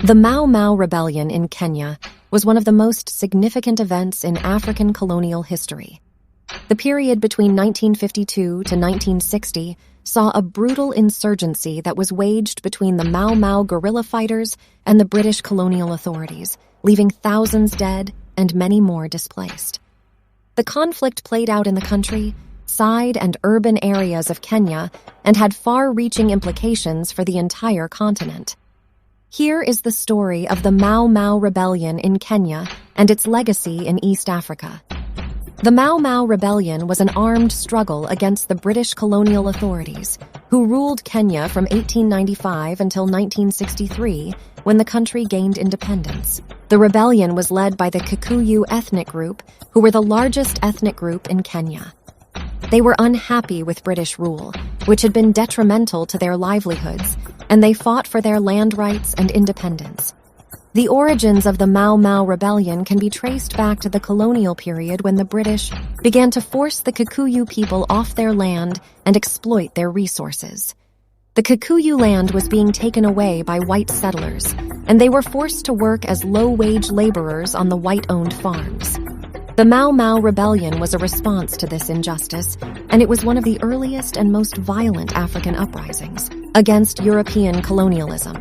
The Mau Mau Rebellion in Kenya was one of the most significant events in African colonial history. The period between 1952 to 1960 saw a brutal insurgency that was waged between the Mau Mau guerrilla fighters and the British colonial authorities, leaving thousands dead and many more displaced. The conflict played out in the countryside and urban areas of Kenya and had far-reaching implications for the entire continent. Here is the story of the Mau Mau Rebellion in Kenya and its legacy in East Africa. The Mau Mau Rebellion was an armed struggle against the British colonial authorities, who ruled Kenya from 1895 until 1963, when the country gained independence. The rebellion was led by the Kikuyu ethnic group, who were the largest ethnic group in Kenya. They were unhappy with British rule, which had been detrimental to their livelihoods, and they fought for their land rights and independence. The origins of the Mau Mau Rebellion can be traced back to the colonial period when the British began to force the Kikuyu people off their land and exploit their resources. The Kikuyu land was being taken away by white settlers, and they were forced to work as low-wage laborers on the white-owned farms. The Mau Mau Rebellion was a response to this injustice, and it was one of the earliest and most violent African uprisings against European colonialism.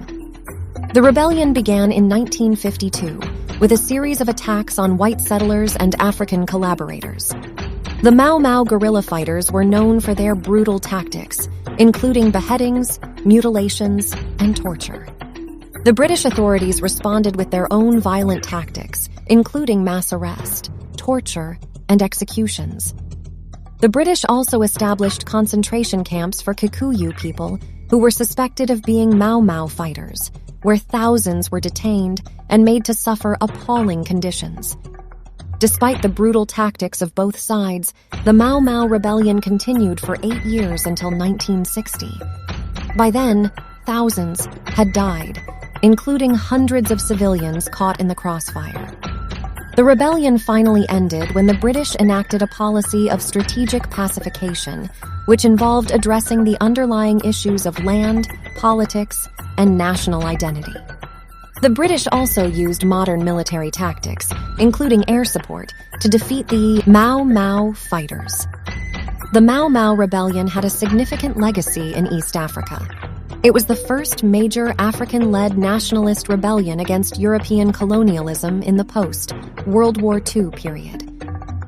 The rebellion began in 1952 with a series of attacks on white settlers and African collaborators. The Mau Mau guerrilla fighters were known for their brutal tactics, including beheadings, mutilations, and torture. The British authorities responded with their own violent tactics, including mass arrest, torture, and executions. The British also established concentration camps for Kikuyu people who were suspected of being Mau Mau fighters, where thousands were detained and made to suffer appalling conditions. Despite the brutal tactics of both sides, the Mau Mau Rebellion continued for 8 years until 1960. By then, thousands had died, including hundreds of civilians caught in the crossfire. The rebellion finally ended when the British enacted a policy of strategic pacification, which involved addressing the underlying issues of land, politics, and national identity. The British also used modern military tactics, including air support, to defeat the Mau Mau fighters. The Mau Mau Rebellion had a significant legacy in East Africa. It was the first major African-led nationalist rebellion against European colonialism in the post-World War II period.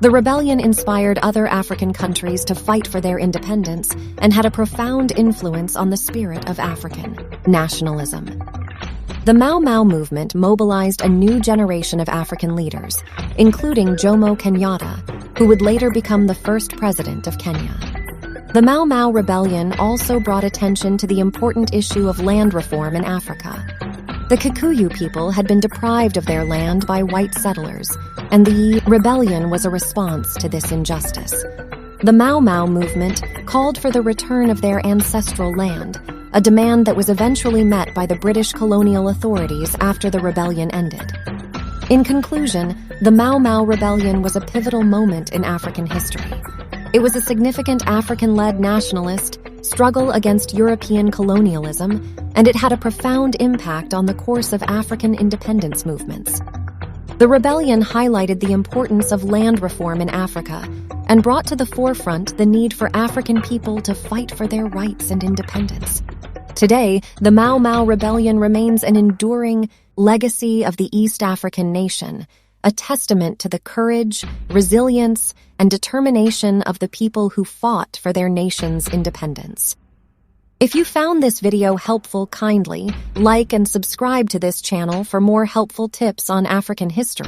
The rebellion inspired other African countries to fight for their independence and had a profound influence on the spirit of African nationalism. The Mau Mau movement mobilized a new generation of African leaders, including Jomo Kenyatta, who would later become the first president of Kenya. The Mau Mau Rebellion also brought attention to the important issue of land reform in Africa. The Kikuyu people had been deprived of their land by white settlers, and the rebellion was a response to this injustice. The Mau Mau movement called for the return of their ancestral land, a demand that was eventually met by the British colonial authorities after the rebellion ended. In conclusion, the Mau Mau Rebellion was a pivotal moment in African history. It was a significant African-led nationalist struggle against European colonialism, and it had a profound impact on the course of African independence movements. The rebellion highlighted the importance of land reform in Africa and brought to the forefront the need for African people to fight for their rights and independence. Today, the Mau Mau Rebellion remains an enduring legacy of the East African nation, a testament to the courage, resilience, and determination of the people who fought for their nation's independence. If you found this video helpful, kindly like and subscribe to this channel for more helpful tips on African history.